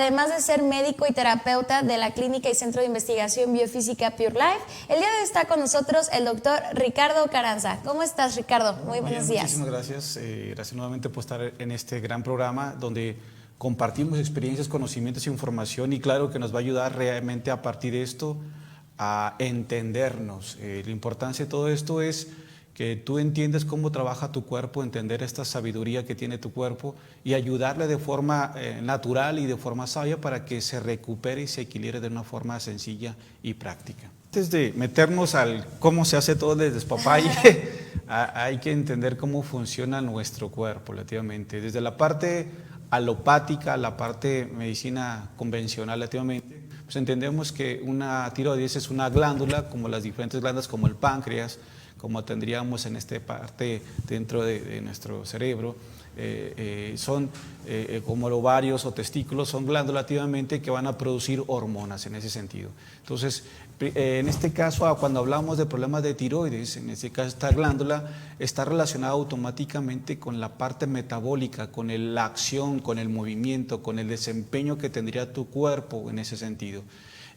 además de ser médico y terapeuta de la Clínica y Centro de Investigación Biofísica Pure Life. El día de hoy está con nosotros el doctor Ricardo Carranza. ¿Cómo estás, Ricardo? Muy buenos días. Muchísimas gracias. Gracias nuevamente por estar en este gran programa donde compartimos experiencias, conocimientos e información, y claro que nos va a ayudar realmente a partir de esto a entendernos. La importancia de todo esto es que tú entiendas cómo trabaja tu cuerpo, entender esta sabiduría que tiene tu cuerpo y ayudarle de forma natural y de forma sabia para que se recupere y se equilibre de una forma sencilla y práctica. Antes de meternos al cómo se hace todo desde despapalle, hay que entender cómo funciona nuestro cuerpo relativamente. Desde la parte alopática, la parte medicina convencional relativamente, pues entendemos que una tiroides es una glándula, como las diferentes glándulas, como el páncreas, como tendríamos en esta parte dentro de nuestro cerebro, son como los ovarios o testículos, son glándulas activamente que van a producir hormonas en ese sentido. Entonces, en este caso, cuando hablamos de problemas de tiroides, en este caso esta glándula está relacionada automáticamente con la parte metabólica, con la acción, con el movimiento, con el desempeño que tendría tu cuerpo en ese sentido.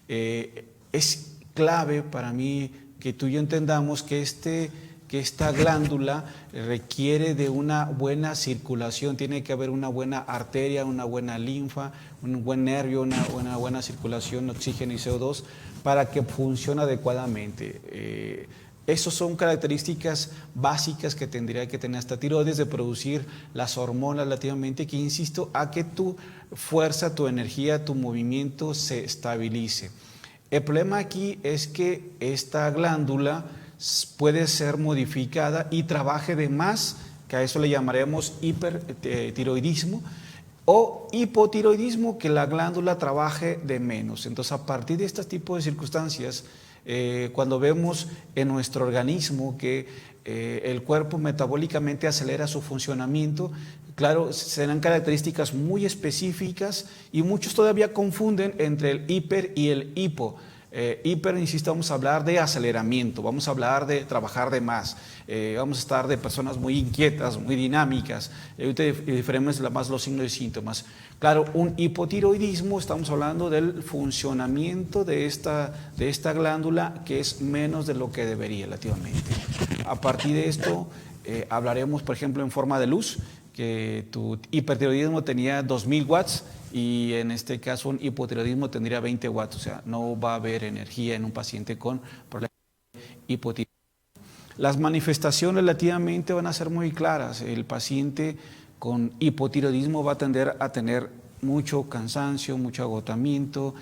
Es clave para mí que tú y yo entendamos que esta glándula requiere de una buena circulación, tiene que haber una buena arteria, una buena linfa, un buen nervio, una buena circulación, oxígeno y CO2 para que funcione adecuadamente. Esas son características básicas que tendría que tener esta tiroides, de producir las hormonas relativamente, que insisto, a que tu fuerza, tu energía, tu movimiento se estabilice. El problema aquí es que esta glándula puede ser modificada y trabaje de más, que a eso le llamaremos hipertiroidismo, o hipotiroidismo, que la glándula trabaje de menos. Entonces, a partir de este tipo de circunstancias, cuando vemos en nuestro organismo que el cuerpo metabólicamente acelera su funcionamiento, claro, serán características muy específicas y muchos todavía confunden entre el hiper y el hipo. Hiper, insisto, vamos a hablar de aceleramiento, vamos a hablar de trabajar de más, vamos a estar de personas muy inquietas, muy dinámicas, diferentes más los signos y síntomas. Claro, un hipotiroidismo, estamos hablando del funcionamiento de esta glándula, que es menos de lo que debería relativamente. A partir de esto hablaremos, por ejemplo, en forma de luz, que tu hipertiroidismo tenía 2000 watts y en este caso un hipotiroidismo tendría 20 watts, o sea, no va a haber energía en un paciente con problemas de hipotiroidismo. Las manifestaciones relativamente van a ser muy claras. El paciente con hipotiroidismo va a tender a tener mucho cansancio, mucho agotamiento,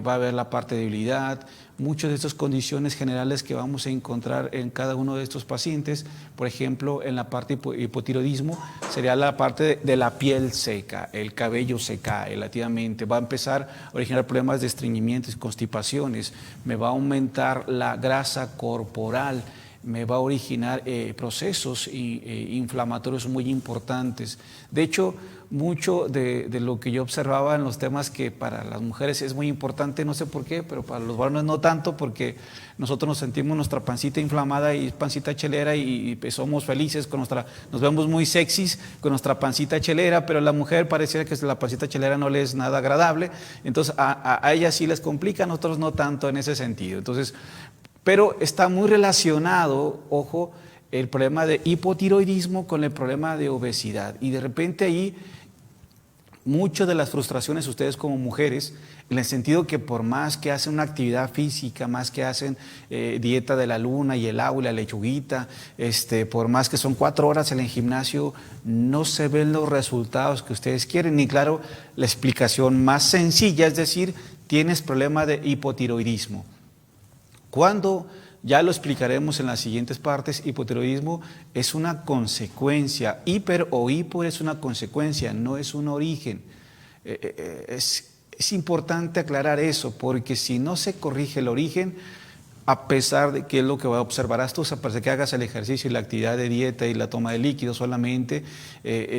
va a haber la parte de debilidad, muchas de estas condiciones generales que vamos a encontrar en cada uno de estos pacientes. Por ejemplo, en la parte hipotiroidismo sería la parte de la piel seca, el cabello se cae relativamente, va a empezar a originar problemas de estreñimientos y constipaciones, me va a aumentar la grasa corporal, me va a originar procesos inflamatorios muy importantes. De hecho, mucho de lo que yo observaba en los temas que para las mujeres es muy importante, no sé por qué, pero para los varones no tanto, porque nosotros nos sentimos nuestra pancita inflamada y pancita chelera y pues somos felices con nos vemos muy sexys con nuestra pancita chelera, pero a la mujer pareciera que la pancita chelera no le es nada agradable, entonces a ella sí les complica, a nosotros no tanto en ese sentido. Entonces, pero está muy relacionado, ojo, el problema de hipotiroidismo con el problema de obesidad, y de repente ahí muchas de las frustraciones ustedes como mujeres, en el sentido que por más que hacen una actividad física, más que hacen dieta de la luna y el agua y la lechuguita, por más que son 4 horas en el gimnasio, no se ven los resultados que ustedes quieren. Y claro, la explicación más sencilla es decir, tienes problema de hipotiroidismo. Cuando, ya lo explicaremos en las siguientes partes, hipotiroidismo es una consecuencia, hiper o hipo es una consecuencia, no es un origen. Es importante aclarar eso, porque si no se corrige el origen, a pesar de que es lo que observarás tú, a pesar de que hagas el ejercicio y la actividad de dieta y la toma de líquidos solamente,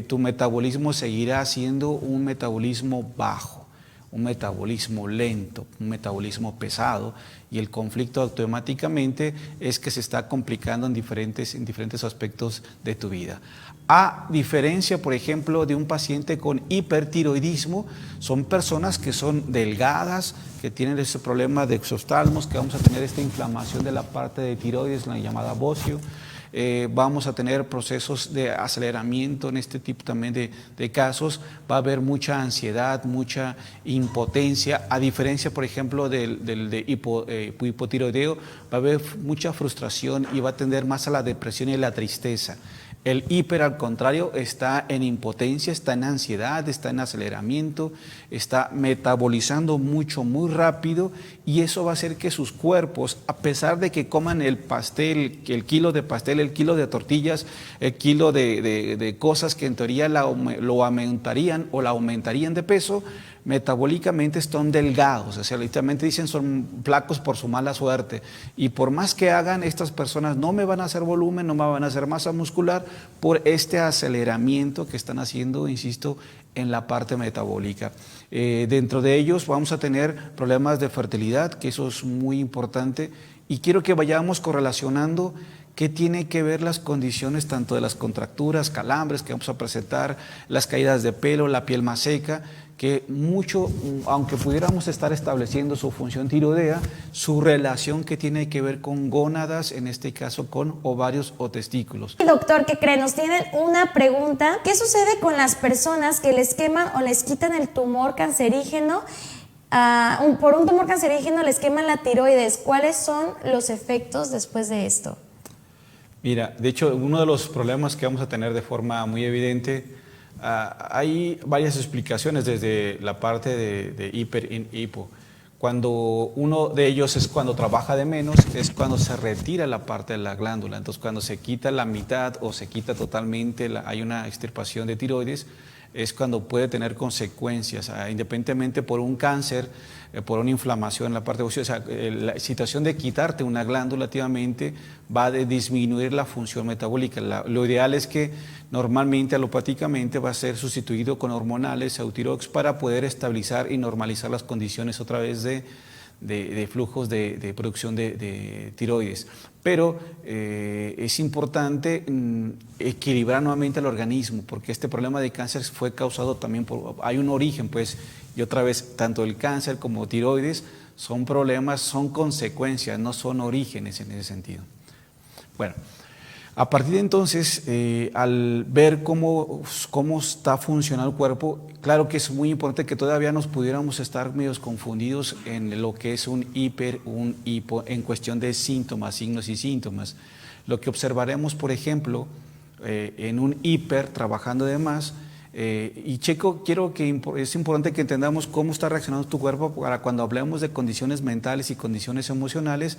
tu metabolismo seguirá siendo un metabolismo bajo, un metabolismo lento, un metabolismo pesado, y el conflicto automáticamente es que se está complicando en diferentes aspectos de tu vida. A diferencia, por ejemplo, de un paciente con hipertiroidismo, son personas que son delgadas, que tienen ese problema de exoftalmos, que vamos a tener esta inflamación de la parte de tiroides, la llamada bocio. Vamos a tener procesos de aceleramiento en este tipo también de casos. Va a haber mucha ansiedad, mucha impotencia, a diferencia, por ejemplo, del hipotiroideo, va a haber mucha frustración y va a tender más a la depresión y la tristeza. El hiper, al contrario, está en impotencia, está en ansiedad, está en aceleramiento, está metabolizando mucho, muy rápido, y eso va a hacer que sus cuerpos, a pesar de que coman el pastel, el kilo de pastel, el kilo de tortillas, el kilo de cosas que en teoría lo aumentarían o la aumentarían de peso, metabólicamente están delgados, o sea, literalmente dicen son flacos por su mala suerte, y por más que hagan, estas personas no me van a hacer volumen, no me van a hacer masa muscular por este aceleramiento que están haciendo, insisto, en la parte metabólica. Dentro de ellos vamos a tener problemas de fertilidad, que eso es muy importante, y quiero que vayamos correlacionando qué tiene que ver las condiciones tanto de las contracturas, calambres que vamos a presentar, las caídas de pelo, la piel más seca, que mucho, aunque pudiéramos estar estableciendo su función tiroidea, su relación que tiene que ver con gónadas, en este caso con ovarios o testículos. Doctor, ¿qué cree? Nos tienen una pregunta. ¿Qué sucede con las personas que les queman o les quitan el tumor cancerígeno? Por un tumor cancerígeno les queman la tiroides. ¿Cuáles son los efectos después de esto? Mira, de hecho, uno de los problemas que vamos a tener de forma muy evidente, hay varias explicaciones desde la parte de hiper y hipo. Cuando uno de ellos es cuando trabaja de menos, es cuando se retira la parte de la glándula. Entonces, cuando se quita la mitad o se quita totalmente, hay una extirpación de tiroides, es cuando puede tener consecuencias, independientemente por un cáncer, por una inflamación en la parte ósea. La situación de quitarte una glándula activamente va a disminuir la función metabólica. Lo ideal es que normalmente, alopáticamente, va a ser sustituido con hormonales, Eutirox, para poder estabilizar y normalizar las condiciones otra vez de flujos de producción de tiroides. Pero es importante equilibrar nuevamente el organismo, porque este problema de cáncer fue causado también hay un origen, pues, y otra vez, tanto el cáncer como tiroides son problemas, son consecuencias, no son orígenes en ese sentido. Bueno, a partir de entonces, al ver cómo está funcionando el cuerpo, claro que es muy importante que todavía nos pudiéramos estar medio confundidos en lo que es un hiper, un hipo, en cuestión de síntomas, signos y síntomas. Lo que observaremos, por ejemplo, en un hiper, trabajando de más, y Checo, es importante que entendamos cómo está reaccionando tu cuerpo para cuando hablemos de condiciones mentales y condiciones emocionales,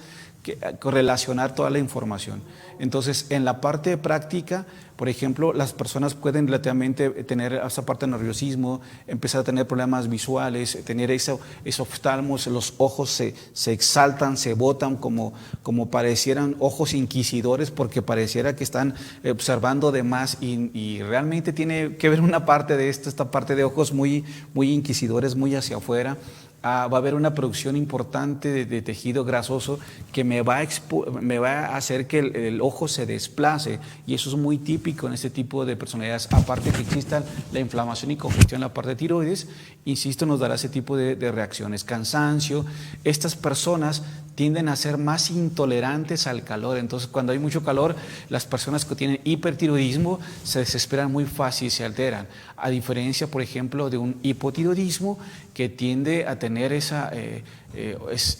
correlacionar toda la información. Entonces, en la parte práctica, por ejemplo, las personas pueden relativamente tener esa parte de nerviosismo, empezar a tener problemas visuales, tener esos oftalmos, los ojos se exaltan, se botan como parecieran ojos inquisidores, porque pareciera que están observando de más, y realmente tiene que ver una parte de esta parte de ojos muy, muy inquisidores, muy hacia afuera. Va a haber una producción importante de tejido grasoso que me va a hacer que el ojo se desplace, y eso es muy típico en este tipo de personalidades. Aparte que exista la inflamación y congestión en la parte de tiroides, insisto, nos dará ese tipo de reacciones. Cansancio. Estas personas tienden a ser más intolerantes al calor. Entonces, cuando hay mucho calor, las personas que tienen hipertiroidismo se desesperan muy fácil y se alteran. A diferencia, por ejemplo, de un hipotiroidismo que tiende a tener esa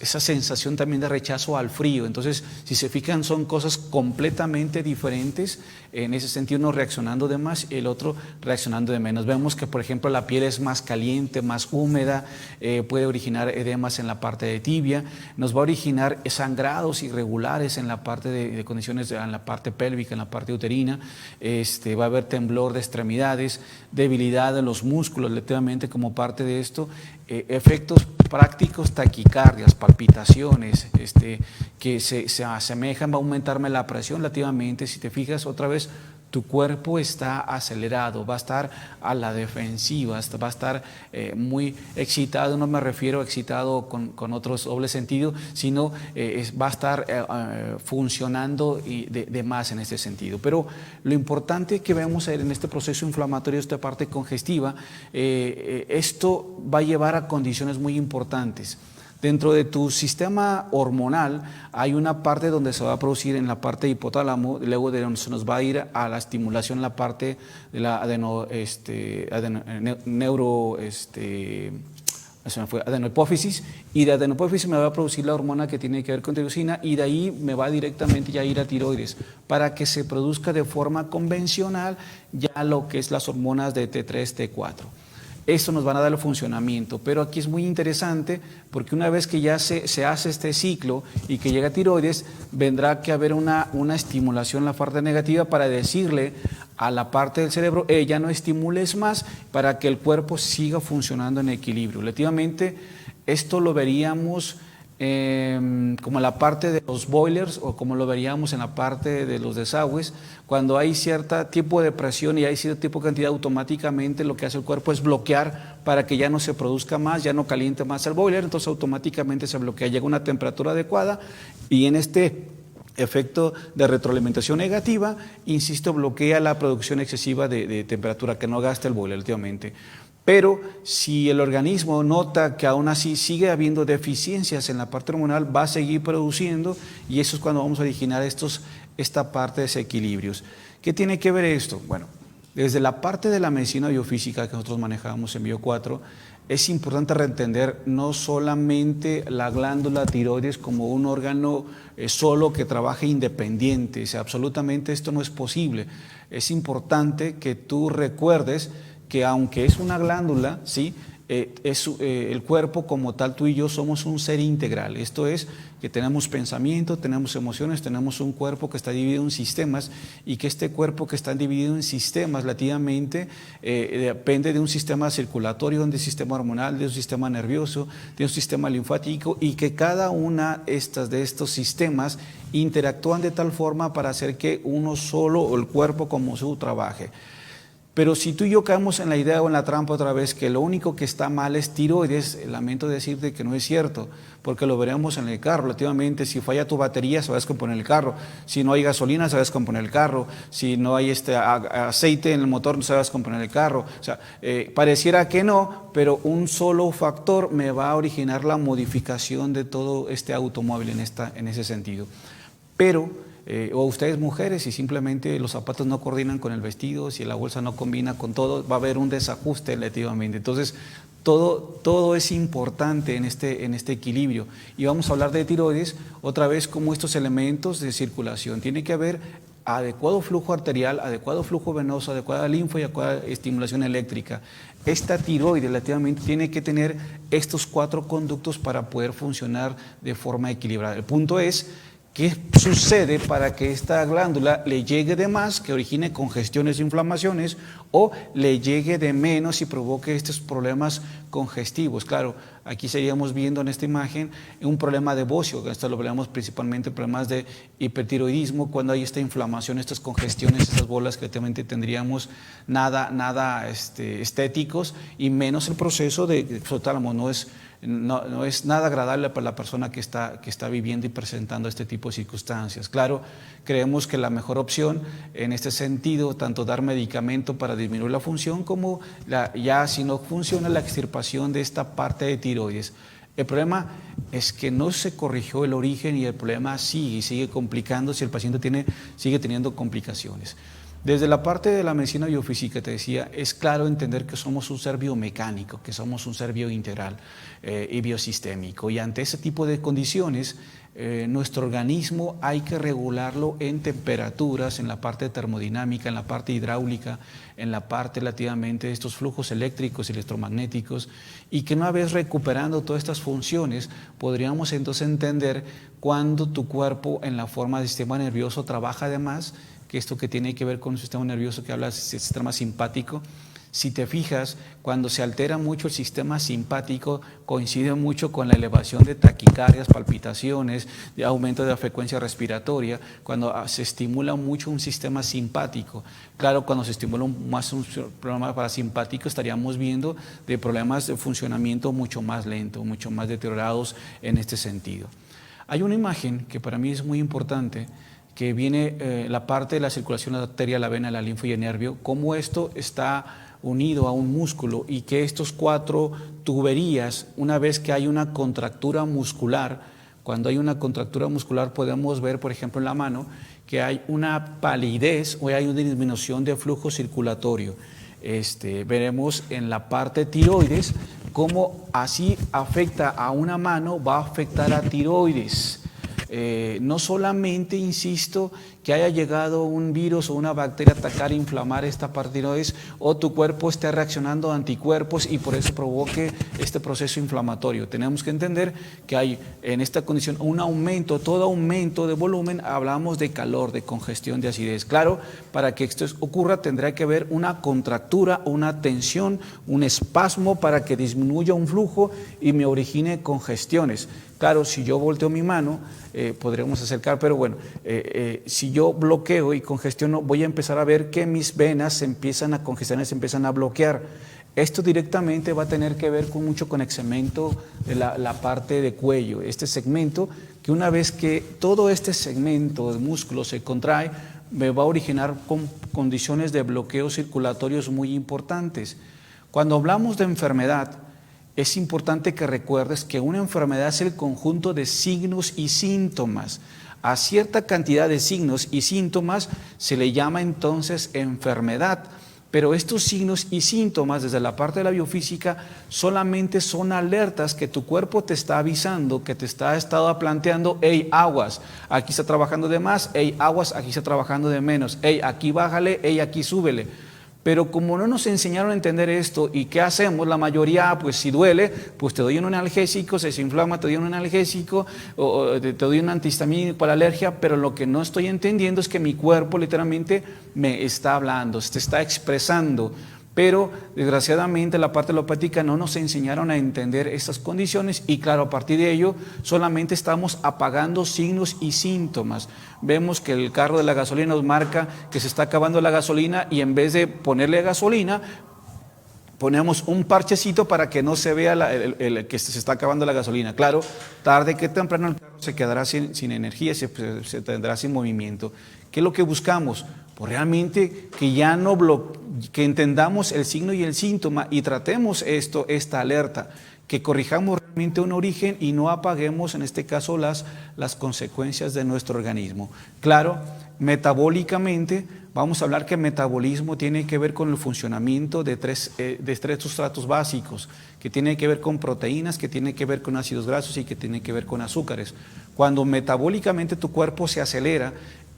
sensación también de rechazo al frío. Entonces, si se fijan, son cosas completamente diferentes. En ese sentido, uno reaccionando de más y el otro reaccionando de menos. Vemos que, por ejemplo, la piel es más caliente, más húmeda, puede originar edemas en la parte de tibia, nos va a originar sangrados irregulares en la parte de condiciones, en la parte pélvica, en la parte uterina, va a haber temblor de extremidades, debilidad de los músculos, relativamente como parte de esto, efectos prácticos, taquicardias, palpitaciones, que se asemejan, va a aumentarme la presión relativamente. Si te fijas, otra vez, tu cuerpo está acelerado, va a estar a la defensiva, va a estar muy excitado. No me refiero a excitado con otros doble sentido, sino va a estar funcionando de más en este sentido. Pero lo importante que vemos en este proceso inflamatorio, esta parte congestiva, esto va a llevar a condiciones muy importantes. Dentro de tu sistema hormonal hay una parte donde se va a producir en la parte hipotálamo, luego de donde se nos va a ir a la estimulación en la parte de la adenohipófisis, y de adenohipófisis me va a producir la hormona que tiene que ver con tiroxina, y de ahí me va directamente ya a ir a tiroides para que se produzca de forma convencional ya lo que es las hormonas de T3, T4. Esto nos van a dar el funcionamiento, pero aquí es muy interesante porque una vez que ya se hace este ciclo y que llega a tiroides, vendrá que haber una estimulación en la parte negativa para decirle a la parte del cerebro, ya no estimules más, para que el cuerpo siga funcionando en equilibrio. Relativamente, esto lo veríamos como la parte de los boilers, o como lo veríamos en la parte de los desagües. Cuando hay cierto tipo de presión y hay cierto tipo de cantidad, automáticamente lo que hace el cuerpo es bloquear para que ya no se produzca más, ya no caliente más el boiler, entonces automáticamente se bloquea, llega a una temperatura adecuada, y en este efecto de retroalimentación negativa, insisto, bloquea la producción excesiva de temperatura, que no gasta el boiler relativamente. Pero si el organismo nota que aún así sigue habiendo deficiencias en la parte hormonal, va a seguir produciendo, y eso es cuando vamos a originar esta parte de desequilibrios. ¿Qué tiene que ver esto? Bueno, desde la parte de la medicina biofísica que nosotros manejamos en Bio4, es importante reentender no solamente la glándula tiroides como un órgano solo que trabaje independiente. O sea, absolutamente esto no es posible. Es importante que tú recuerdes que aunque es una glándula, ¿sí? El cuerpo como tal, tú y yo somos un ser integral. Esto es que tenemos pensamiento, tenemos emociones, tenemos un cuerpo que está dividido en sistemas, y que este cuerpo que está dividido en sistemas relativamente depende de un sistema circulatorio, de un sistema hormonal, de un sistema nervioso, de un sistema linfático, y que cada una de estos sistemas interactúan de tal forma para hacer que uno solo, o el cuerpo como su, trabaje. Pero si tú y yo caemos en la idea o en la trampa otra vez que lo único que está mal es tiroides, lamento decirte que no es cierto, porque lo veremos en el carro. Relativamente, si falla tu batería, se va a descomponer el carro. Si no hay gasolina, se va a descomponer el carro. Si no hay aceite en el motor, se va a descomponer el carro. O sea, pareciera que no, pero un solo factor me va a originar la modificación de todo este automóvil en ese sentido. Pero o ustedes mujeres, si simplemente los zapatos no coordinan con el vestido, si la bolsa no combina con todo, va a haber un desajuste relativamente. Entonces, todo es importante en este equilibrio. Y vamos a hablar de tiroides otra vez como estos elementos de circulación. Tiene que haber adecuado flujo arterial, adecuado flujo venoso, adecuada linfa y adecuada estimulación eléctrica. Esta tiroide relativamente tiene que tener estos 4 conductos para poder funcionar de forma equilibrada. El punto es, ¿qué sucede para que esta glándula le llegue de más, que origine congestiones e inflamaciones, o le llegue de menos y provoque estos problemas congestivos? Claro, aquí seguimos viendo en esta imagen un problema de bocio, esto lo veamos principalmente problemas de hipertiroidismo, cuando hay esta inflamación, estas congestiones, estas bolas que realmente tendríamos nada estéticos, y menos el proceso de hipotálamo. No es nada agradable para la persona que está viviendo y presentando este tipo de circunstancias. Claro, creemos que la mejor opción en este sentido, tanto dar medicamento para disminuir la función, como ya si no funciona, la extirpación de esta parte de tiroides. El problema es que no se corrigió el origen, y el problema sigue complicándose, el paciente sigue teniendo complicaciones. Desde la parte de la medicina biofísica, te decía, es claro entender que somos un ser biomecánico, que somos un ser biointegral y biosistémico, y ante ese tipo de condiciones, nuestro organismo hay que regularlo en temperaturas, en la parte termodinámica, en la parte hidráulica, en la parte relativamente de estos flujos eléctricos y electromagnéticos, y que una vez recuperando todas estas funciones, podríamos entonces entender cuando tu cuerpo en la forma del sistema nervioso trabaja de más, que esto que tiene que ver con un sistema nervioso que habla del sistema simpático, Si te fijas, cuando se altera mucho el sistema simpático, coincide mucho con la elevación de taquicardias, palpitaciones, de aumento de la frecuencia respiratoria, cuando se estimula mucho un sistema simpático. Claro, cuando se estimula más un programa parasimpático, estaríamos viendo de problemas de funcionamiento mucho más lento, mucho más deteriorados en este sentido. Hay una imagen que para mí es muy importante, que viene la parte de la circulación de la arteria, la vena, la linfa y el nervio, cómo esto está unido a un músculo y que estos 4 tuberías, una vez que hay una contractura muscular, cuando hay una contractura muscular podemos ver, por ejemplo, en la mano, que hay una palidez o hay una disminución de flujo circulatorio. Veremos en la parte tiroides cómo así afecta a una mano, va a afectar a tiroides. No solamente, insisto, que haya llegado un virus o una bacteria a atacar e inflamar esta parte tiroides o tu cuerpo esté reaccionando a anticuerpos y por eso provoque este proceso inflamatorio. Tenemos que entender que hay en esta condición un aumento, todo aumento de volumen, hablamos de calor, de congestión, de acidez. Claro, para que esto ocurra tendrá que haber una contractura, una tensión, un espasmo para que disminuya un flujo y me origine congestiones. Claro, si yo volteo mi mano, podremos acercar, pero bueno, si yo bloqueo y congestiono, voy a empezar a ver que mis venas se empiezan a congestionar, se empiezan a bloquear. Esto directamente va a tener que ver mucho con el segmento de la parte de cuello. Este segmento, que una vez que todo este segmento de músculo se contrae, me va a originar condiciones de bloqueos circulatorios muy importantes. Cuando hablamos de enfermedad, es importante que recuerdes que una enfermedad es el conjunto de signos y síntomas. A cierta cantidad de signos y síntomas se le llama entonces enfermedad, pero estos signos y síntomas desde la parte de la biofísica solamente son alertas que tu cuerpo te está avisando, que te está estado planteando, hey, aguas, aquí está trabajando de más, hey, aguas, aquí está trabajando de menos, hey, aquí bájale, hey, aquí súbele. Pero como no nos enseñaron a entender esto, ¿y qué hacemos? La mayoría, pues si duele, pues te doy un analgésico, se inflama, te doy un analgésico, o te doy un antihistamínico para la alergia, pero lo que no estoy entendiendo es que mi cuerpo literalmente me está hablando, se está expresando. Pero desgraciadamente la parte alopática no nos enseñaron a entender estas condiciones y claro, a partir de ello solamente estamos apagando signos y síntomas. Vemos que el carro de la gasolina nos marca que se está acabando la gasolina y en vez de ponerle gasolina, ponemos un parchecito para que no se vea que se está acabando la gasolina. Claro, tarde que temprano el carro se quedará sin energía, se tendrá sin movimiento. ¿Qué es lo que buscamos? Pues realmente que ya no que entendamos el signo y el síntoma y tratemos esta alerta, que corrijamos realmente un origen y no apaguemos en este caso las consecuencias de nuestro organismo. Claro, metabólicamente vamos a hablar que el metabolismo tiene que ver con el funcionamiento de tres sustratos básicos, que tiene que ver con proteínas, que tiene que ver con ácidos grasos y que tiene que ver con azúcares. Cuando metabólicamente tu cuerpo se acelera,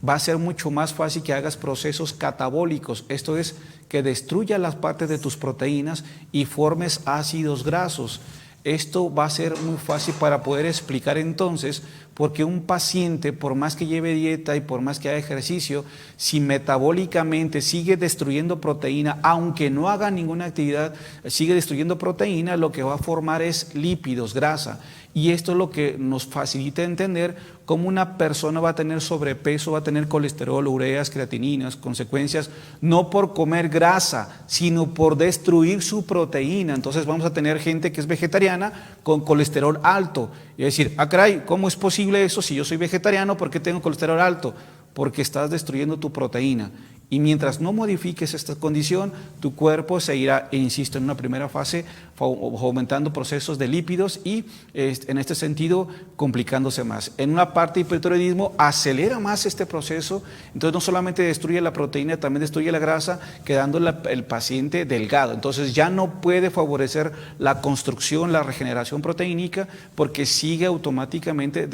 va a ser mucho más fácil que hagas procesos catabólicos, esto es, que destruya las partes de tus proteínas y formes ácidos grasos. Esto va a ser muy fácil para poder explicar entonces por qué un paciente, por más que lleve dieta y por más que haga ejercicio, si metabólicamente sigue destruyendo proteína, aunque no haga ninguna actividad, sigue destruyendo proteína, lo que va a formar es lípidos, grasa. Y esto es lo que nos facilita entender cómo una persona va a tener sobrepeso, va a tener colesterol, ureas, creatininas, consecuencias, no por comer grasa, sino por destruir su proteína. Entonces vamos a tener gente que es vegetariana con colesterol alto. Y decir, caray, ¿cómo es posible eso? Si yo soy vegetariano, ¿por qué tengo colesterol alto? Porque estás destruyendo tu proteína. Y mientras no modifiques esta condición, tu cuerpo se irá, insisto, en una primera fase aumentando procesos de lípidos y en este sentido complicándose más. En una parte hipertiroidismo acelera más este proceso, entonces no solamente destruye la proteína, también destruye la grasa, quedando el paciente delgado. Entonces ya no puede favorecer la construcción, la regeneración proteínica porque sigue automáticamente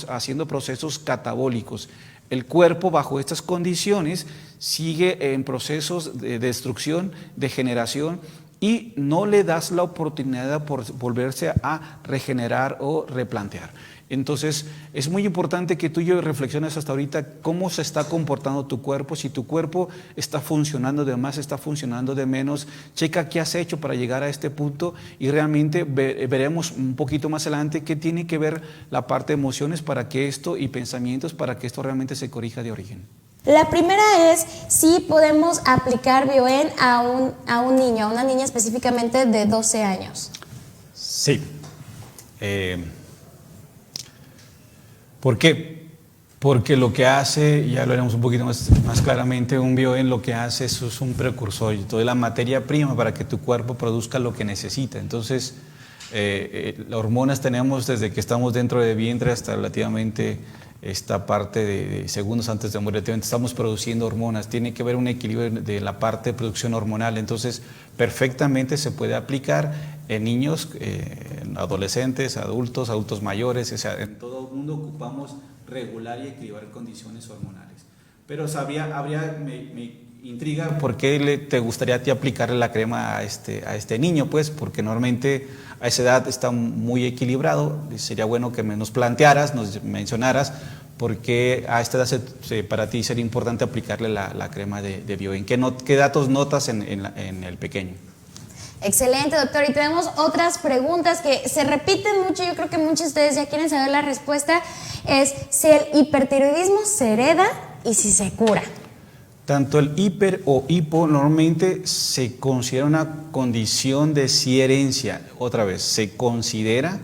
haciendo procesos catabólicos. El cuerpo bajo estas condiciones sigue en procesos de destrucción, de generación y no le das la oportunidad por volverse a regenerar o replantear. Entonces, es muy importante que tú y yo reflexiones hasta ahorita cómo se está comportando tu cuerpo, si tu cuerpo está funcionando de más, está funcionando de menos, checa qué has hecho para llegar a este punto y realmente veremos un poquito más adelante qué tiene que ver la parte de emociones para que esto y pensamientos para que esto realmente se corrija de origen. La primera es si podemos aplicar Bioen a un niño, a una niña específicamente de 12 años. Sí. ¿Por qué? Porque lo que hace, ya lo haremos un poquito más claramente, un Bioen lo que hace es un precursor, toda la materia prima para que tu cuerpo produzca lo que necesita. Entonces, las hormonas tenemos desde que estamos dentro del vientre hasta relativamente esta parte de segundos antes de morir, estamos produciendo hormonas, tiene que haber un equilibrio de la parte de producción hormonal, entonces perfectamente se puede aplicar en niños, en adolescentes, adultos mayores, o sea, en todo el mundo ocupamos regular y equilibrar condiciones hormonales. Pero me intriga por qué te gustaría a ti aplicarle la crema a este niño, pues, porque normalmente a esa edad está muy equilibrado. Sería bueno que nos plantearas, nos mencionaras por qué a esta edad para ti sería importante aplicarle la crema de Bioen. ¿Qué datos notas en el pequeño? Excelente, doctor. Y tenemos otras preguntas que se repiten mucho. Yo creo que muchos de ustedes ya quieren saber la respuesta. Es si el hipertiroidismo se hereda y si se cura. Tanto el hiper o hipo normalmente se considera una condición de herencia. Otra vez, se considera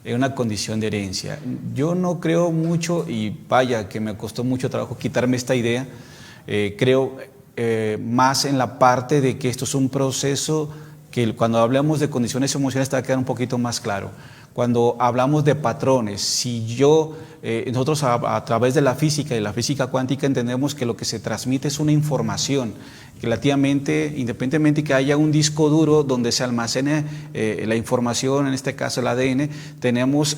una condición de herencia. Yo no creo mucho, y vaya que me costó mucho trabajo quitarme esta idea, creo más en la parte de que esto es un proceso que cuando hablamos de condiciones emocionales te va a quedar un poquito más claro. Cuando hablamos de patrones, si nosotros a través de la física y la física cuántica entendemos que lo que se transmite es una información, relativamente, independientemente de que haya un disco duro donde se almacene la información, en este caso el ADN,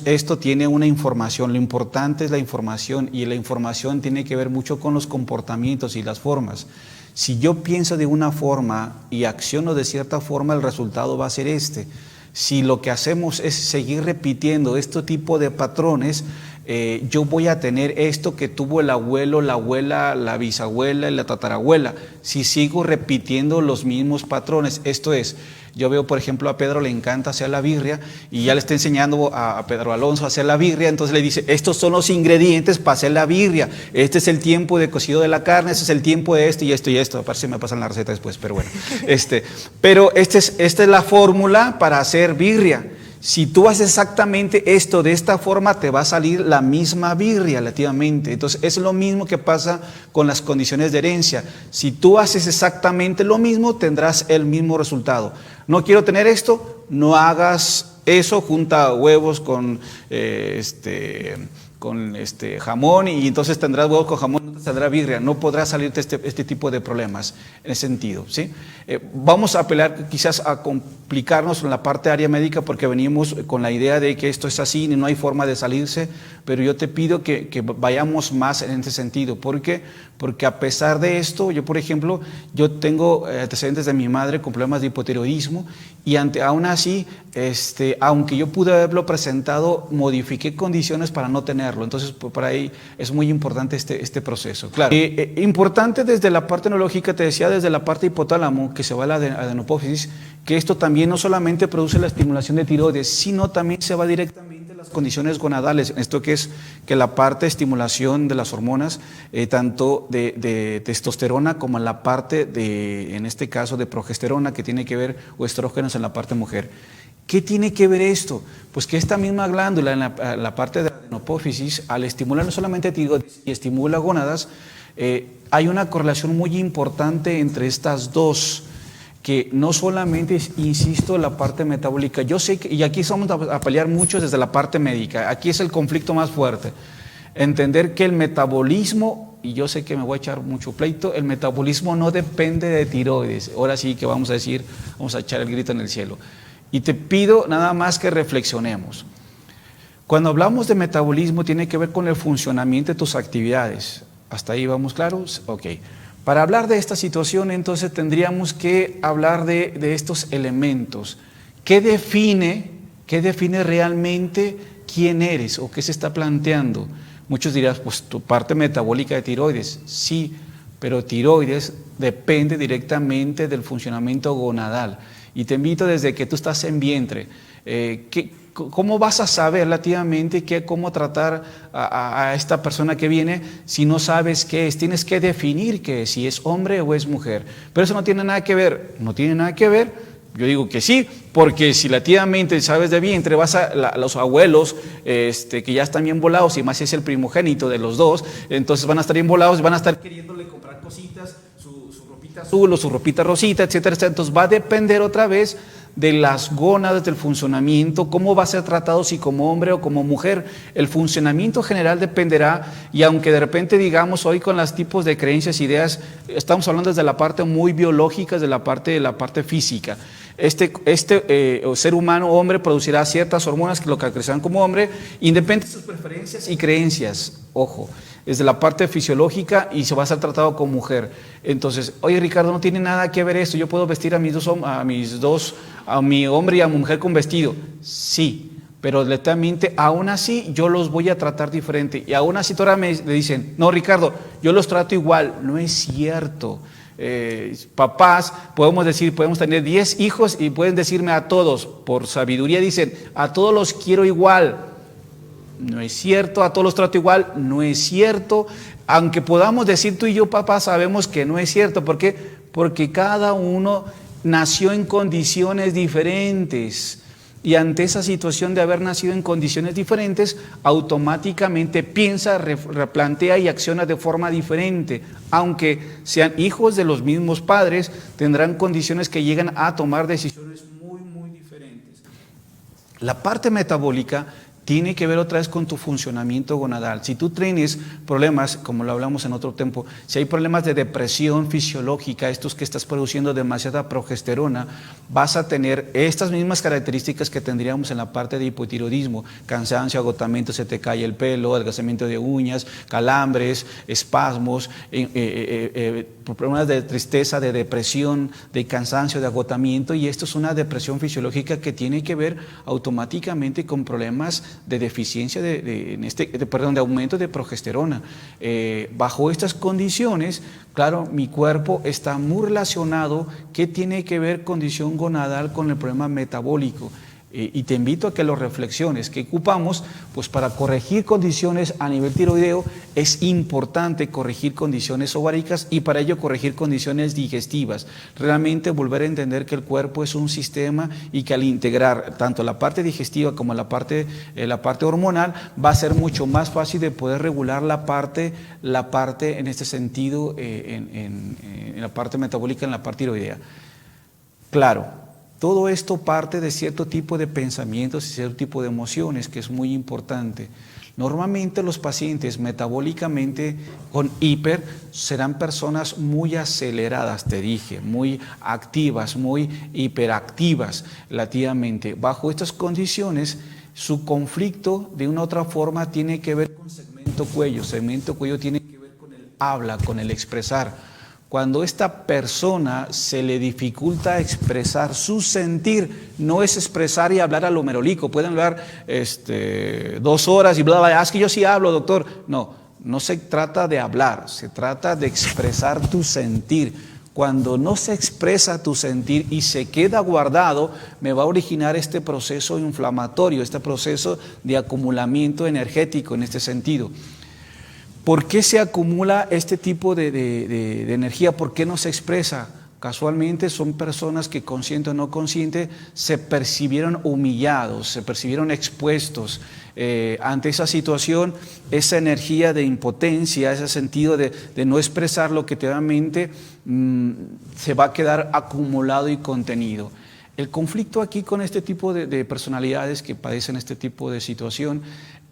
esto tiene una información, lo importante es la información y la información tiene que ver mucho con los comportamientos y las formas. Si yo pienso de una forma y acciono de cierta forma, el resultado va a ser este. Si lo que hacemos es seguir repitiendo este tipo de patrones, yo voy a tener esto que tuvo el abuelo, la abuela, la bisabuela y la tatarabuela. Si sigo repitiendo los mismos patrones, esto es, yo veo por ejemplo a Pedro le encanta hacer la birria y ya le está enseñando a Pedro Alonso a hacer la birria, entonces le dice, estos son los ingredientes para hacer la birria, este es el tiempo de cocido de la carne, este es el tiempo de esto y esto y esto, aparte se me pasan la receta después, pero bueno, pero esta es la fórmula para hacer birria. Si tú haces exactamente esto de esta forma, te va a salir la misma birria relativamente. Entonces, es lo mismo que pasa con las condiciones de herencia. Si tú haces exactamente lo mismo, tendrás el mismo resultado. No quiero tener esto, no hagas eso, junta huevos con jamón y entonces tendrás huevos con jamón, no te saldrá birria, no podrá salirte este tipo de problemas en ese sentido, ¿sí? Vamos a apelar quizás a complicarnos en la parte de área médica porque venimos con la idea de que esto es así y no hay forma de salirse, pero yo te pido que vayamos más en ese sentido. ¿Por qué? Porque a pesar de esto, yo por ejemplo, yo tengo antecedentes de mi madre con problemas de hipotiroidismo y aún así, aunque yo pude haberlo presentado, modifiqué condiciones para no tenerlo. Entonces, por ahí es muy importante este proceso. Claro, importante desde la parte neurológica, te decía, desde la parte hipotálamo, que se va a la adenopófisis, que esto también no solamente produce la estimulación de tiroides, sino también se va directamente a las condiciones gonadales. Esto que es que la parte de estimulación de las hormonas, tanto de testosterona como en la parte en este caso, de progesterona, que tiene que ver, o estrógenos en la parte mujer. ¿Qué tiene que ver esto? Pues que esta misma glándula en la parte de la adenopófisis, al estimular no solamente tiroides y estimula gónadas, hay una correlación muy importante entre estas dos, que no solamente es, insisto, la parte metabólica. Yo sé que, y aquí vamos a pelear mucho desde la parte médica, aquí es el conflicto más fuerte, entender que el metabolismo, y yo sé que me voy a echar mucho pleito, el metabolismo no depende de tiroides. Ahora sí que vamos a echar el grito en el cielo. Y te pido nada más que reflexionemos. Cuando hablamos de metabolismo tiene que ver con el funcionamiento de tus actividades. ¿Hasta ahí vamos claros? Ok. Para hablar de esta situación, entonces tendríamos que hablar de estos elementos. ¿Qué define realmente quién eres o qué se está planteando? Muchos dirán, pues tu parte metabólica de tiroides. Sí, pero tiroides depende directamente del funcionamiento gonadal. Y te invito desde que tú estás en vientre. ¿Cómo vas a saber relativamente cómo tratar a esta persona que viene si no sabes qué es? Tienes que definir qué es, si es hombre o es mujer. Pero eso no tiene nada que ver. No tiene nada que ver. Yo digo que sí, porque si relativamente sabes de vientre, vas a los abuelos que ya están bien volados, y más si es el primogénito de los dos, entonces van a estar bien volados, van a estar queriéndole comprar cositas, su ropita azul o su ropita rosita, etcétera, etcétera. Entonces va a depender otra vez de las gónadas, del funcionamiento, cómo va a ser tratado, si como hombre o como mujer. El funcionamiento general dependerá, y aunque de repente digamos hoy con los tipos de creencias, ideas, estamos hablando desde la parte muy biológica, desde la parte física. Ser humano, hombre, producirá ciertas hormonas que lo caracterizan como hombre, independientemente de sus preferencias y creencias, ojo, desde la parte fisiológica, y se va a ser tratado como mujer. Entonces, oye Ricardo, no tiene nada que ver esto, yo puedo vestir a mi hombre y a mi mujer con vestido. Sí, pero literalmente aún así yo los voy a tratar diferente, y aún así ahora me dicen, no Ricardo, yo los trato igual. No es cierto. Papás, podemos tener 10 hijos y pueden decirme a todos, por sabiduría dicen, a todos los quiero igual. No es cierto. A todos los trato igual. No es cierto. Aunque podamos decir tú y yo, papá, sabemos que no es cierto. ¿Por qué? Porque cada uno nació en condiciones diferentes. Y ante esa situación de haber nacido en condiciones diferentes, automáticamente piensa, replantea y acciona de forma diferente. Aunque sean hijos de los mismos padres, tendrán condiciones que llegan a tomar decisiones muy, muy diferentes. La parte metabólica tiene que ver otra vez con tu funcionamiento gonadal. Si tú tienes problemas, como lo hablamos en otro tiempo, si hay problemas de depresión fisiológica, estos que estás produciendo demasiada progesterona, vas a tener estas mismas características que tendríamos en la parte de hipotiroidismo: cansancio, agotamiento, se te cae el pelo, adelgazamiento de uñas, calambres, espasmos, problemas de tristeza, de depresión, de cansancio, de agotamiento. Y esto es una depresión fisiológica que tiene que ver automáticamente con problemas de deficiencia de aumento de progesterona. Bajo estas condiciones, claro, mi cuerpo está muy relacionado. ¿Qué tiene que ver condición gonadal con el problema metabólico? Y te invito a que lo reflexiones. ¿Qué ocupamos? Pues para corregir condiciones a nivel tiroideo es importante corregir condiciones ováricas, y para ello corregir condiciones digestivas. Realmente volver a entender que el cuerpo es un sistema, y que al integrar tanto la parte digestiva como la parte hormonal, va a ser mucho más fácil de poder regular la parte en este sentido, en la parte metabólica, en la parte tiroidea. Claro. Todo esto parte de cierto tipo de pensamientos y cierto tipo de emociones, que es muy importante. Normalmente los pacientes metabólicamente con hiper serán personas muy aceleradas, te dije, muy activas, muy hiperactivas relativamente. Bajo estas condiciones, su conflicto de una u otra forma tiene que ver con segmento cuello. Segmento cuello tiene que ver con el habla, con el expresar. Cuando esta persona se le dificulta expresar su sentir, no es expresar y hablar a lo merolico. Pueden hablar 2 horas y bla, bla, bla. Es que yo sí hablo, doctor. No se trata de hablar, se trata de expresar tu sentir. Cuando no se expresa tu sentir y se queda guardado, me va a originar este proceso inflamatorio, este proceso de acumulamiento energético en este sentido. ¿Por qué se acumula este tipo de energía? ¿Por qué no se expresa? Casualmente son personas que, consciente o no consciente, se percibieron humillados, se percibieron expuestos. Ante esa situación, esa energía de impotencia, ese sentido de no expresar lo que realmente se va a quedar acumulado y contenido. El conflicto aquí con este tipo de personalidades que padecen este tipo de situación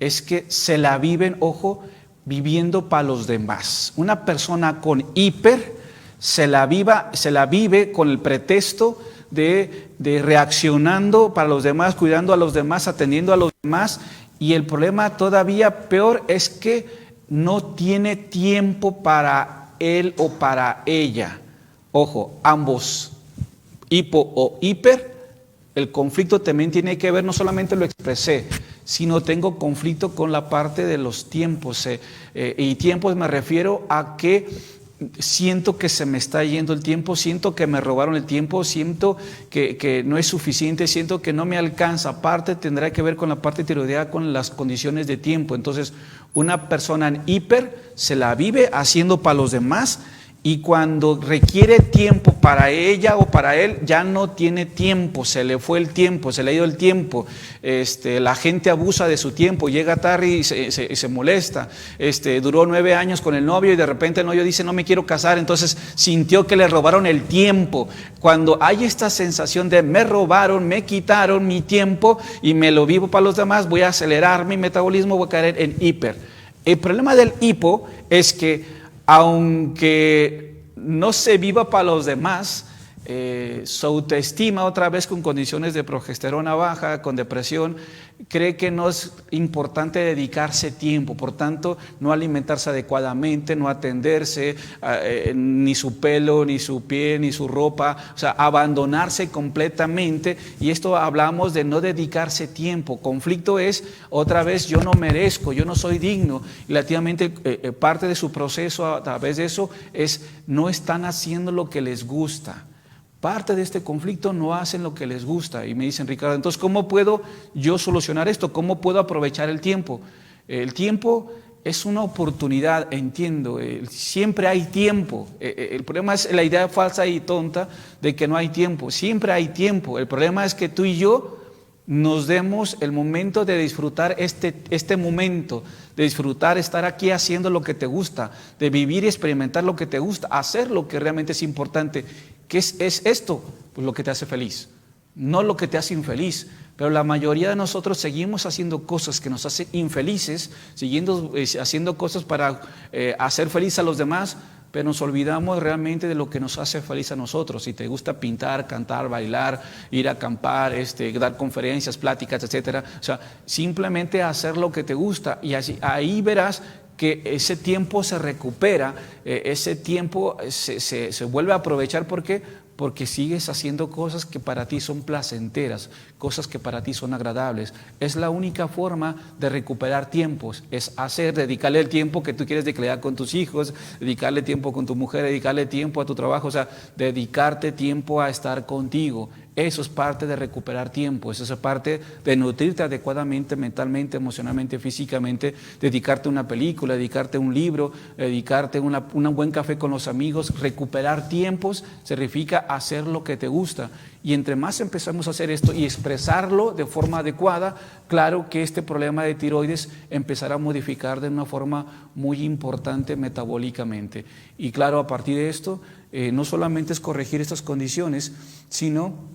es que se la viven, ojo, viviendo para los demás. Una persona con hiper se la vive con el pretexto de reaccionando para los demás, cuidando a los demás, atendiendo a los demás, y el problema todavía peor es que no tiene tiempo para él o para ella. Ojo, ambos, hipo o hiper, el conflicto también tiene que ver, no solamente lo expresé, sino tengo conflicto con la parte de los tiempos. Y tiempos me refiero a que siento que se me está yendo el tiempo, siento que me robaron el tiempo, siento que no es suficiente, siento que no me alcanza. Aparte tendrá que ver con la parte tiroidea, con las condiciones de tiempo. Entonces, una persona en hiper se la vive haciendo para los demás, y cuando requiere tiempo para ella o para él, ya no tiene tiempo, se le fue el tiempo, se le ha ido el tiempo. La gente abusa de su tiempo, llega tarde y se molesta. Duró 9 años con el novio y de repente el novio dice no me quiero casar, entonces sintió que le robaron el tiempo. Cuando hay esta sensación de me robaron, me quitaron mi tiempo y me lo vivo para los demás, voy a acelerar mi metabolismo, voy a caer en hiper. El problema del hipo es que aunque no se viva para los demás, su autoestima, otra vez con condiciones de progesterona baja, con depresión, cree que no es importante dedicarse tiempo, por tanto no alimentarse adecuadamente, no atenderse, ni su pelo, ni su piel, ni su ropa, o sea, abandonarse completamente. Y esto hablamos de no dedicarse tiempo. Conflicto es, otra vez, yo no merezco, yo no soy digno. Y relativamente parte de su proceso a través de eso es no están haciendo lo que les gusta. Parte de este conflicto no hacen lo que les gusta. Y me dicen, Ricardo, entonces, ¿cómo puedo yo solucionar esto? ¿Cómo puedo aprovechar el tiempo? El tiempo es una oportunidad, entiendo. Siempre hay tiempo. El problema es la idea falsa y tonta de que no hay tiempo. Siempre hay tiempo. El problema es que tú y yo nos demos el momento de disfrutar este momento, de disfrutar estar aquí haciendo lo que te gusta, de vivir y experimentar lo que te gusta, hacer lo que realmente es importante. ¿Qué es esto? Pues lo que te hace feliz, no lo que te hace infeliz. Pero la mayoría de nosotros seguimos haciendo cosas que nos hacen infelices, siguiendo haciendo cosas para hacer feliz a los demás, pero nos olvidamos realmente de lo que nos hace feliz a nosotros. Si te gusta pintar, cantar, bailar, ir a acampar, dar conferencias, pláticas, etcétera, o sea, simplemente hacer lo que te gusta, y ahí verás que ese tiempo se recupera, ese tiempo se vuelve a aprovechar. ¿Por qué? Porque sigues haciendo cosas que para ti son placenteras, cosas que para ti son agradables. Es la única forma de recuperar tiempos, es dedicarle el tiempo que tú quieres declarar con tus hijos, dedicarle tiempo con tu mujer, dedicarle tiempo a tu trabajo, o sea, dedicarte tiempo a estar contigo. Eso es parte de recuperar tiempo, eso es parte de nutrirte adecuadamente, mentalmente, emocionalmente, físicamente, dedicarte a una película, dedicarte a un libro, dedicarte a un buen café con los amigos. Recuperar tiempos significa hacer lo que te gusta. Y entre más empezamos a hacer esto y expresarlo de forma adecuada, claro que este problema de tiroides empezará a modificar de una forma muy importante metabólicamente. Y claro, a partir de esto, no solamente es corregir estas condiciones, sino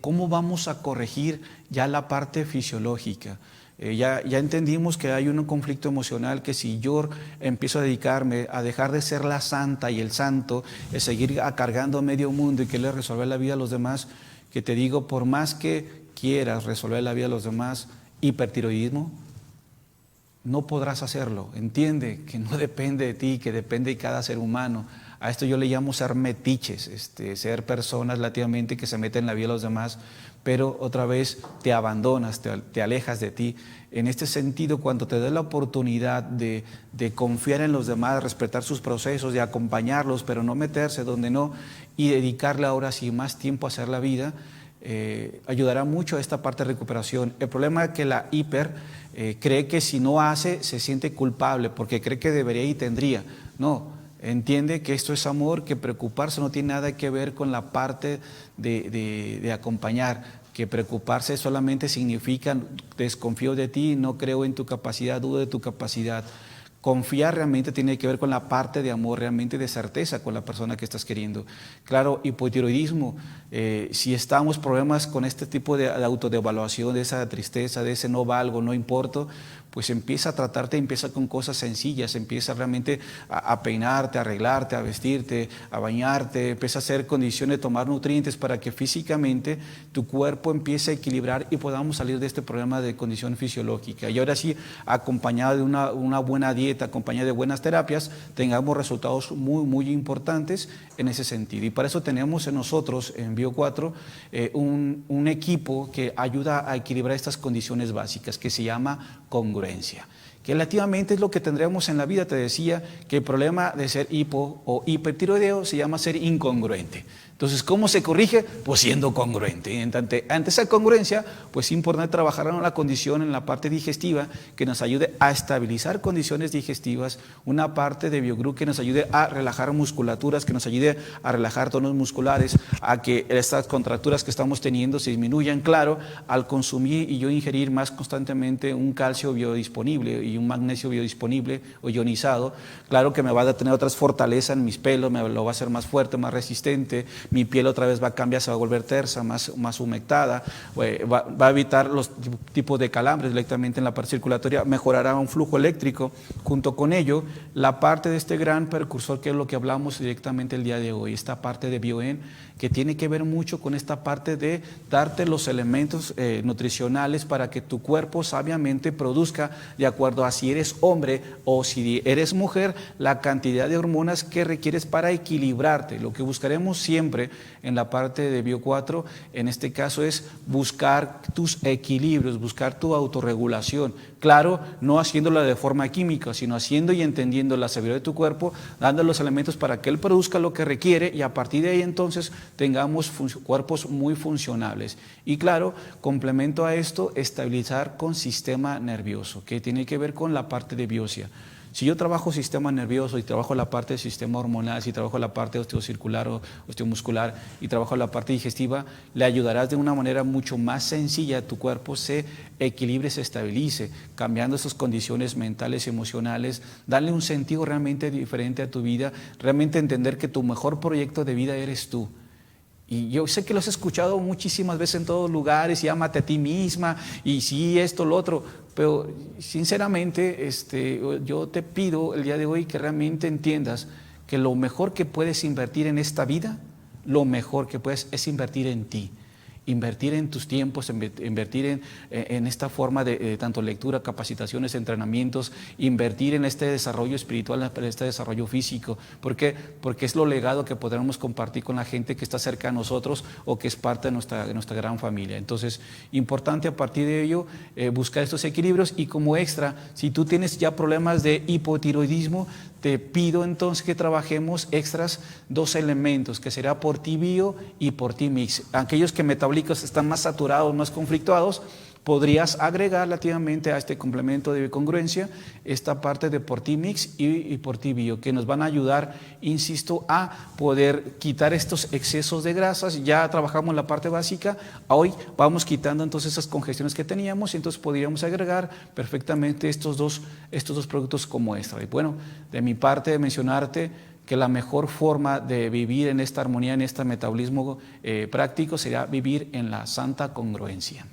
cómo vamos a corregir ya la parte fisiológica. Ya entendimos que hay un conflicto emocional, que si yo empiezo a dedicarme a dejar de ser la santa y el santo, seguir cargando medio mundo y querer resolver la vida de los demás, que te digo, por más que quieras resolver la vida de los demás, hipertiroidismo, no podrás hacerlo. Entiende que no depende de ti, que depende de cada ser humano. A esto yo le llamo ser metiches, ser personas relativamente que se meten en la vida de los demás, pero otra vez te abandonas, te alejas de ti. En este sentido, cuando te das la oportunidad de confiar en los demás, respetar sus procesos, de acompañarlos, pero no meterse donde no, y dedicarle ahora sí más tiempo a hacer la vida, ayudará mucho a esta parte de recuperación. El problema es que la hiper cree que si no hace, se siente culpable, porque cree que debería y tendría. No. Entiende que esto es amor, que preocuparse no tiene nada que ver con la parte de acompañar, que preocuparse solamente significa desconfío de ti, no creo en tu capacidad, dudo de tu capacidad. Confiar realmente tiene que ver con la parte de amor, realmente de certeza con la persona que estás queriendo. Claro, hipotiroidismo, si estamos problemas con este tipo de autodevaluación, de esa tristeza, de ese no valgo, no importo, pues empieza a tratarte, empieza con cosas sencillas, empieza realmente a peinarte, a arreglarte, a vestirte, a bañarte, empieza a hacer condiciones de tomar nutrientes para que físicamente tu cuerpo empiece a equilibrar y podamos salir de este problema de condición fisiológica. Y ahora sí, acompañado de una buena dieta, acompañada de buenas terapias, tengamos resultados muy importantes en ese sentido. Y para eso tenemos en nosotros, en Bio4, un equipo que ayuda a equilibrar estas condiciones básicas, que se llama congruencia. Que relativamente es lo que tendremos en la vida. Te decía que el problema de ser hipo o hipertiroideo se llama ser incongruente. Entonces, ¿cómo se corrige? Pues siendo congruente. Ante esa congruencia, pues es importante trabajar en la condición, en la parte digestiva, que nos ayude a estabilizar condiciones digestivas, una parte de BioGru que nos ayude a relajar musculaturas, que nos ayude a relajar tonos musculares, a que estas contracturas que estamos teniendo se disminuyan, claro, al consumir y yo ingerir más constantemente un calcio biodisponible y un magnesio biodisponible o ionizado, claro que me va a tener otras fortalezas en mis pelos, me lo va a hacer más fuerte, más resistente, mi piel otra vez va a cambiar, se va a volver tersa, más humectada, va a evitar los tipos de calambres directamente en la parte circulatoria, mejorará un flujo eléctrico. Junto con ello, la parte de este gran precursor, que es lo que hablamos directamente el día de hoy, esta parte de Bioen, que tiene que ver mucho con esta parte de darte los elementos nutricionales para que tu cuerpo sabiamente produzca, de acuerdo a si eres hombre o si eres mujer, la cantidad de hormonas que requieres para equilibrarte. Lo que buscaremos siempre en la parte de Bio4, en este caso, es buscar tus equilibrios, buscar tu autorregulación. Claro, no haciéndola de forma química, sino haciendo y entendiendo la sabiduría de tu cuerpo, dando los elementos para que él produzca lo que requiere y a partir de ahí entonces tengamos cuerpos muy funcionables. Y claro, complemento a esto, estabilizar con sistema nervioso, que tiene que ver con la parte de biosia. Si yo trabajo sistema nervioso y trabajo la parte del sistema hormonal, si trabajo la parte osteocircular o osteomuscular y trabajo la parte digestiva, le ayudarás de una manera mucho más sencilla a tu cuerpo se equilibre, se estabilice, cambiando esas condiciones mentales y emocionales, darle un sentido realmente diferente a tu vida, realmente entender que tu mejor proyecto de vida eres tú. Y yo sé que lo has escuchado muchísimas veces en todos lugares, y ámate a ti misma, y sí, esto, lo otro, pero sinceramente yo te pido el día de hoy que realmente entiendas que lo mejor que puedes invertir en esta vida, lo mejor que puedes es invertir en ti. Invertir en tus tiempos, invertir en esta forma de tanto lectura, capacitaciones, entrenamientos, invertir en este desarrollo espiritual, en este desarrollo físico. ¿Por qué? Porque es lo legado que podremos compartir con la gente que está cerca de nosotros o que es parte de nuestra gran familia. Entonces, importante a partir de ello buscar estos equilibrios y como extra, si tú tienes ya problemas de hipotiroidismo, te pido entonces que trabajemos extras 2 elementos, que será por ti bio y por ti mix. Aquellos que metabólicos están más saturados, más conflictuados, podrías agregar relativamente a este complemento de congruencia esta parte de por ti mix y por ti bio, que nos van a ayudar, insisto, a poder quitar estos excesos de grasas. Ya trabajamos la parte básica, hoy vamos quitando entonces esas congestiones que teníamos y entonces podríamos agregar perfectamente estos dos productos como extra. Y bueno, de mi parte de mencionarte que la mejor forma de vivir en esta armonía, en este metabolismo práctico, sería vivir en la santa congruencia.